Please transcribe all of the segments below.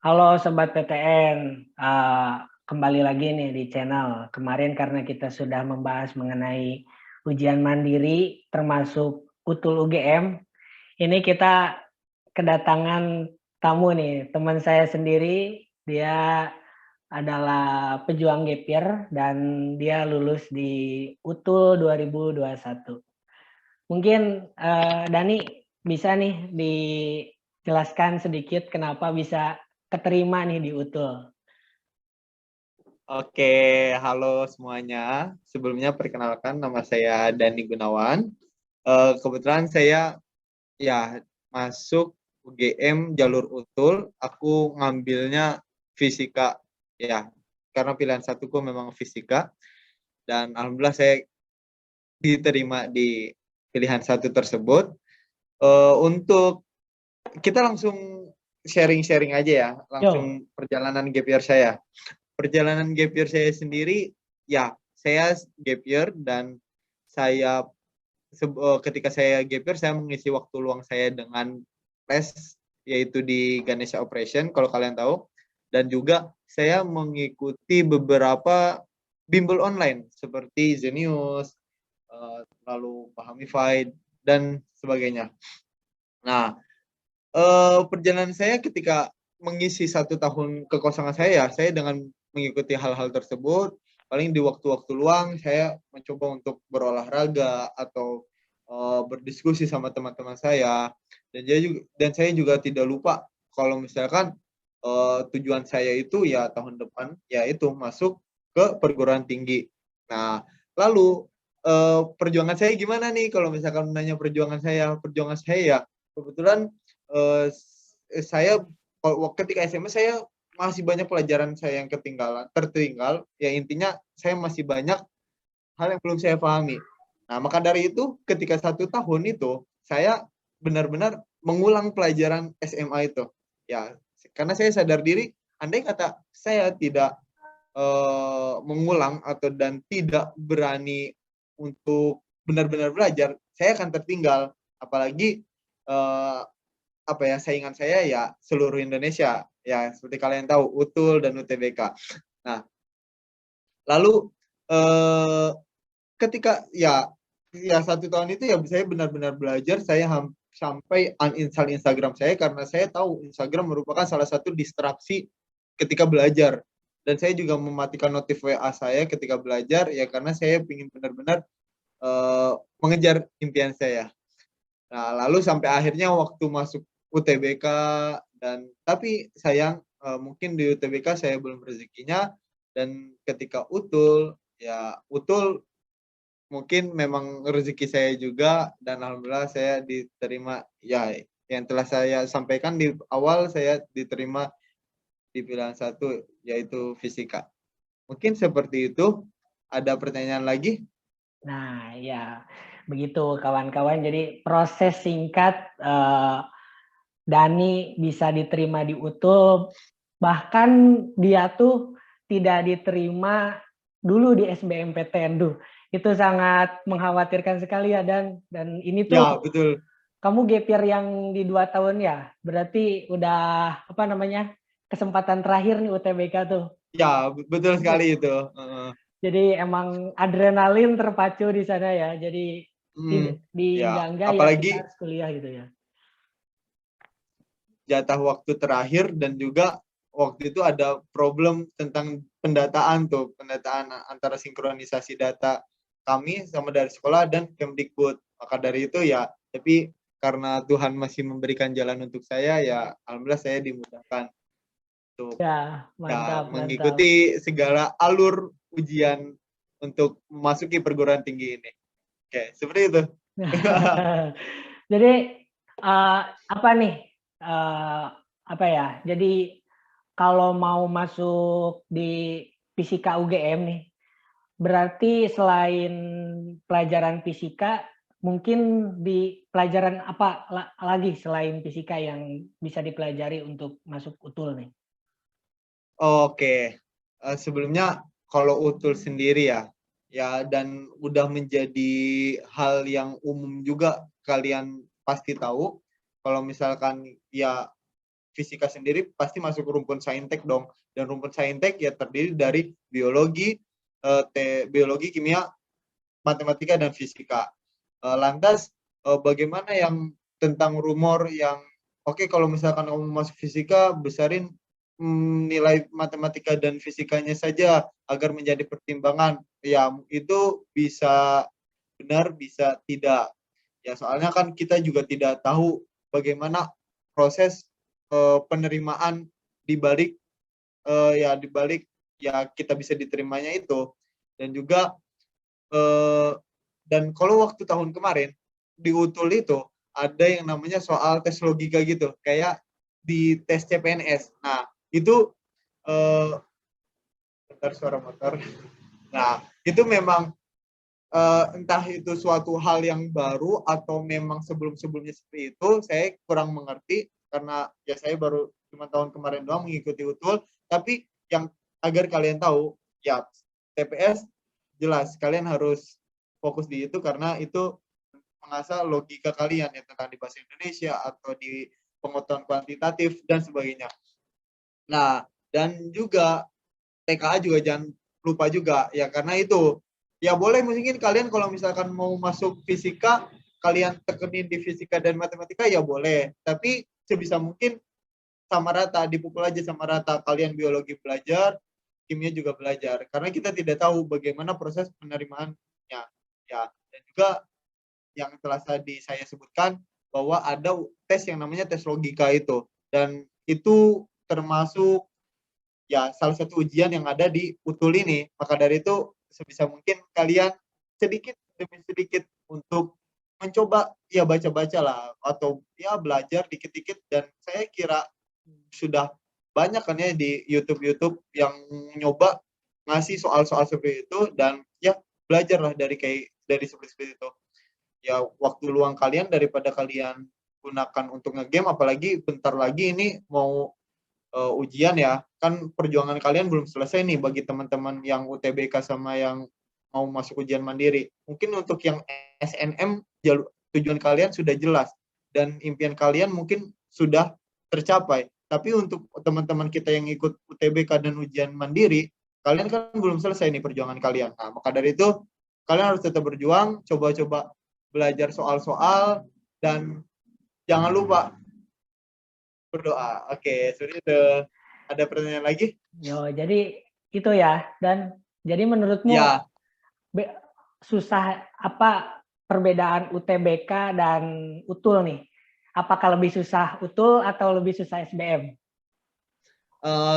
Halo Sobat PTN, kembali lagi nih di channel. Kemarin karena kita sudah membahas mengenai ujian mandiri termasuk UTUL UGM, ini kita kedatangan tamu nih, teman saya sendiri, dia adalah pejuang gap year dan dia lulus di UTUL 2021. Mungkin Dani bisa nih dijelaskan sedikit kenapa bisa keterima nih di UTUL. Oke, halo semuanya. Sebelumnya perkenalkan nama saya Dani Gunawan. Kebetulan saya ya masuk UGM jalur UTUL. Aku ngambilnya fisika ya, karena pilihan satuku memang fisika. Dan alhamdulillah saya diterima di pilihan satu tersebut. Untuk kita langsung sharing-sharing aja ya, Yo, langsung perjalanan gap year saya. Perjalanan gap year saya sendiri, ya saya gap year dan saya ketika saya gap year saya mengisi waktu luang saya dengan les yaitu di Ganesha Operation kalau kalian tahu, dan juga saya mengikuti beberapa bimbel online seperti Zenius, lalu Pahamify dan sebagainya. Nah, perjalanan saya ketika mengisi 1 tahun kekosongan saya dengan mengikuti hal-hal tersebut, paling di waktu-waktu luang saya mencoba untuk berolahraga atau berdiskusi sama teman-teman saya, dan saya juga tidak lupa kalau misalkan tujuan saya itu ya tahun depan yaitu masuk ke perguruan tinggi. Nah, lalu perjuangan saya gimana nih kalau misalkan menanya perjuangan saya ya kebetulan saya ketika SMA saya masih banyak pelajaran saya yang tertinggal, ya intinya saya masih banyak hal yang belum saya pahami. Nah, maka dari itu ketika 1 tahun itu saya benar-benar mengulang pelajaran SMA itu. Ya, karena saya sadar diri, andai kata saya tidak mengulang dan tidak berani untuk benar-benar belajar, saya akan tertinggal. Apalagi saingan saya ya seluruh Indonesia ya, seperti kalian tahu UTUL dan UTBK. Nah, lalu ketika ya 1 tahun itu ya saya benar-benar belajar, saya sampai uninstall Instagram saya karena saya tahu Instagram merupakan salah satu distraksi ketika belajar, dan saya juga mematikan notif WA saya ketika belajar ya karena saya ingin benar-benar mengejar impian saya. Nah, lalu sampai akhirnya waktu masuk UTBK, tapi sayang mungkin di UTBK saya belum rezekinya, dan ketika UTUL ya UTUL mungkin memang rezeki saya juga, dan alhamdulillah saya diterima ya, yang telah saya sampaikan di awal, saya diterima di pilihan satu yaitu fisika. Mungkin seperti itu. Ada pertanyaan lagi? nah ya begitu kawan-kawan. Jadi proses singkat Dani bisa diterima di UTUL, bahkan dia tuh tidak diterima dulu di SBMPTN tuh. Itu sangat mengkhawatirkan sekali ya, dan ini tuh Ya, betul. kamu gap year yang di 2 tahun ya, berarti udah kesempatan terakhir nih UTBK tuh. Ya, betul sekali itu. Jadi emang adrenalin terpacu di sana ya. Jadi di Ya, enggak ya kita apalagi harus kuliah gitu ya. jatah waktu terakhir, dan juga waktu itu ada problem tentang pendataan antara sinkronisasi data kami sama dari sekolah dan Kemdikbud. Maka dari itu ya, tapi karena Tuhan masih memberikan jalan untuk saya ya, alhamdulillah saya dimudahkan untuk Ya, ya mantap, mantap. mengikuti segala alur ujian untuk memasuki perguruan tinggi ini. Oke, seperti itu. Jadi apa nih? Apa ya? Jadi kalau mau masuk di fisika UGM nih, berarti selain pelajaran fisika, mungkin di pelajaran apa lagi selain fisika yang bisa dipelajari untuk masuk UTUL nih? Oke, sebelumnya kalau UTUL sendiri ya dan udah menjadi hal yang umum juga, kalian pasti tahu kalau misalkan ya fisika sendiri pasti masuk rumpun saintek dong. Dan rumpun saintek ya terdiri dari biologi, biologi, kimia, matematika, dan fisika. Lantas bagaimana yang tentang rumor yang oke, kalau misalkan kamu masuk fisika, besarin nilai matematika dan fisikanya saja agar menjadi pertimbangan. Ya, itu bisa benar, bisa tidak. Ya, soalnya kan kita juga tidak tahu bagaimana proses penerimaan di balik ya kita bisa diterimanya itu. Dan juga dan kalau waktu tahun kemarin di UTUL itu ada yang namanya soal tes logika gitu, kayak di tes CPNS. Nah, itu bentar, suara motor. Nah, itu memang entah itu suatu hal yang baru atau memang sebelum-sebelumnya seperti itu, saya kurang mengerti karena ya saya baru cuma tahun kemarin doang mengikuti UTUL. Tapi yang agar kalian tahu, ya TPS jelas kalian harus fokus di itu karena itu mengasah logika kalian ya tentang di bahasa Indonesia atau di pengetahuan kuantitatif dan sebagainya. Nah, dan juga TKA juga jangan lupa juga ya, karena itu ya boleh mungkin kalian kalau misalkan mau masuk fisika, kalian tekenin di fisika dan matematika ya boleh, tapi sebisa mungkin sama rata, dipukul aja sama rata. Kalian biologi belajar, kimia juga belajar, karena kita tidak tahu bagaimana proses penerimaannya ya. Dan juga yang telah tadi saya sebutkan bahwa ada tes yang namanya tes logika itu, dan itu termasuk ya salah satu ujian yang ada di UTUL ini. Maka dari itu sebisa mungkin kalian sedikit demi sedikit untuk mencoba ya baca-baca lah atau ya belajar dikit-dikit. Dan saya kira sudah banyak kan ya di YouTube yang nyoba ngasih soal-soal seperti itu, dan ya belajarlah dari seperti itu. Ya waktu luang kalian daripada kalian gunakan untuk ngegame, apalagi bentar lagi ini mau ujian ya, kan perjuangan kalian belum selesai nih bagi teman-teman yang UTBK sama yang mau masuk ujian mandiri. Mungkin untuk yang SNM tujuan kalian sudah jelas dan impian kalian mungkin sudah tercapai. Tapi untuk teman-teman kita yang ikut UTBK dan ujian mandiri, kalian kan belum selesai nih perjuangan kalian. Nah, maka dari itu kalian harus tetap berjuang, coba-coba belajar soal-soal, dan jangan lupa berdoa. Oke, seperti itu. Ada pertanyaan lagi? Jadi itu ya. Dan jadi menurutmu Ya, susah apa perbedaan UTBK dan UTUL nih? Apakah lebih susah UTUL atau lebih susah SBM?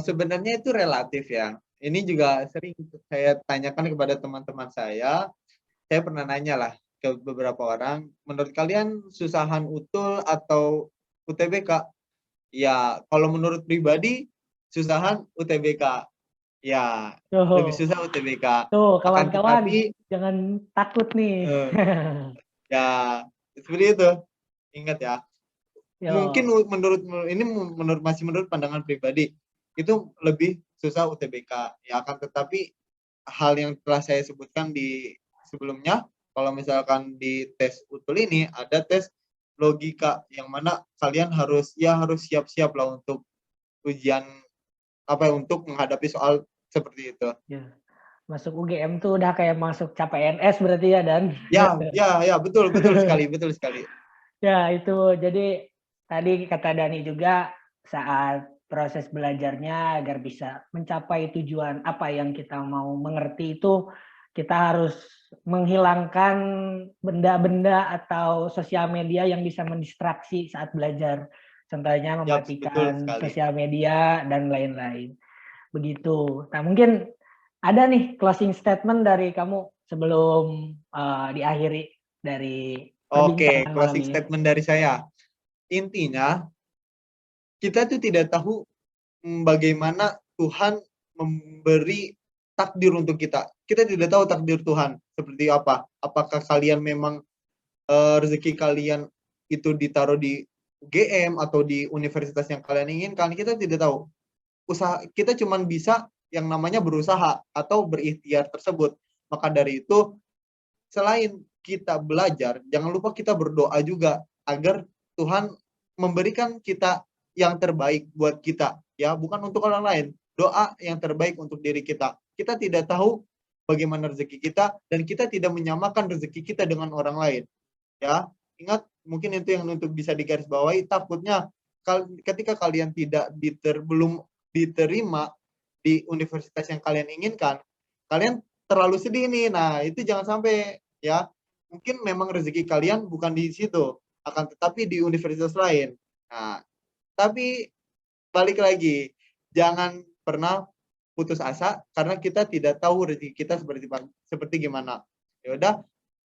sebenarnya itu relatif ya. Ini juga sering saya tanyakan kepada teman-teman saya. Saya pernah nanya lah ke beberapa orang, menurut kalian susahan UTUL atau UTBK? Ya, kalau menurut pribadi, susahan UTBK. Ya, lebih Tuh, susah UTBK. tuh Akan kawan-kawan, tetapi, jangan takut nih. eh, ya, seperti itu. Ingat ya, mungkin Yo, masih menurut pandangan pribadi, itu lebih susah UTBK. Ya, akan tetapi hal yang telah saya sebutkan di sebelumnya, kalau misalkan di tes UTUL ini ada tes logika yang mana kalian harus siap-siap lah untuk ujian untuk menghadapi soal seperti itu. ya. Masuk UGM tuh udah kayak masuk CPNS berarti ya, Dan. Ya, betul sekali, betul sekali. Ya, itu. Jadi tadi kata Dani juga saat proses belajarnya agar bisa mencapai tujuan apa yang kita mau mengerti itu, kita harus menghilangkan benda-benda atau sosial media yang bisa mendistraksi saat belajar. Contohnya Ya, betul mematikan sekali. sosial media dan lain-lain. Begitu. Nah, mungkin ada nih closing statement dari kamu sebelum diakhiri dari Oke, perbincangan malam closing ini. statement dari saya. Intinya, kita tuh tidak tahu bagaimana Tuhan memberi takdir untuk kita. Kita tidak tahu takdir Tuhan seperti apa. Apakah kalian memang rezeki kalian itu ditaruh di UGM atau di universitas yang kalian inginkan, kita tidak tahu. Kita cuma bisa yang namanya berusaha atau berikhtiar tersebut. Maka dari itu, selain kita belajar, jangan lupa kita berdoa juga agar Tuhan memberikan kita yang terbaik buat kita, ya, bukan untuk orang lain. Doa yang terbaik untuk diri kita. Kita tidak tahu bagaimana rezeki kita dan kita tidak menyamakan rezeki kita dengan orang lain, ya. Ingat, mungkin itu yang untuk bisa digarisbawahi, takutnya ketika kalian belum diterima di universitas yang kalian inginkan, kalian terlalu sedih nih. Nah, itu jangan sampai, ya. Mungkin memang rezeki kalian bukan di situ, akan tetapi di universitas lain. Nah, tapi balik lagi, jangan pernah putus asa karena kita tidak tahu rezeki kita seperti gimana. Ya udah,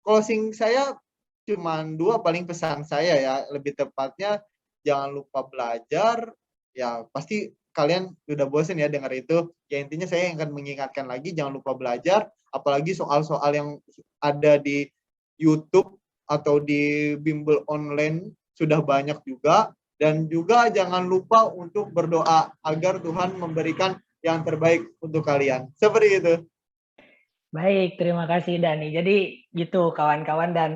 closing saya cuman 2 paling pesan saya ya, lebih tepatnya jangan lupa belajar, ya pasti kalian udah bosen ya dengar itu. Ya intinya saya akan mengingatkan lagi jangan lupa belajar, apalagi soal-soal yang ada di YouTube atau di bimbel online sudah banyak juga. Dan juga jangan lupa untuk berdoa agar Tuhan memberikan yang terbaik untuk kalian. Seperti itu. Baik, terima kasih Dani. Jadi gitu kawan-kawan, dan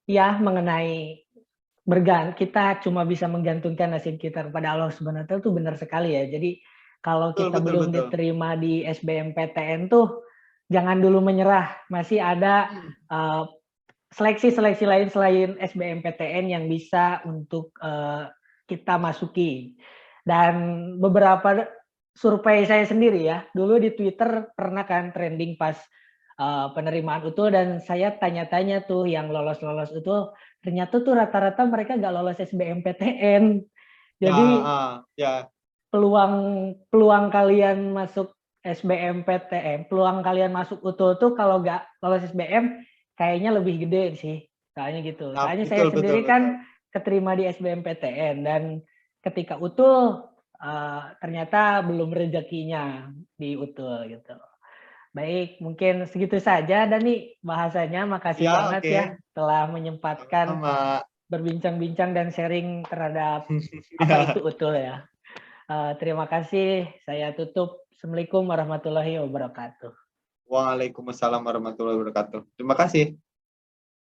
ya mengenai kita cuma bisa menggantungkan nasib kita kepada Allah Subhanahu wa taala itu benar sekali ya. Jadi kalau Betul kita betul belum betul. diterima di SBMPTN tuh jangan dulu menyerah. Masih ada seleksi-seleksi lain selain SBMPTN yang bisa untuk kita masuki. Dan beberapa survei saya sendiri ya, dulu di Twitter pernah kan trending pas penerimaan UTUL, dan saya tanya-tanya tuh yang lolos-lolos UTUL, ternyata tuh rata-rata mereka nggak lolos SBMPTN. Jadi ya. peluang peluang kalian masuk SBMPTN, peluang kalian masuk UTUL tuh kalau nggak lolos SBM kayaknya lebih gede sih, soalnya gitu. Nah, Soalnya saya betul betul sendiri betul. kan keterima di SBMPTN, dan ketika UTUL ternyata belum rezekinya di UTUL gitu. Baik, mungkin segitu saja Dani bahasanya. Makasih Ya, banget ya oke. telah menyempatkan Sama. berbincang-bincang dan sharing terhadap apa itu UTUL ya. Terima kasih. Saya tutup. Assalamualaikum warahmatullahi wabarakatuh. Waalaikumsalam warahmatullahi wabarakatuh. Terima kasih.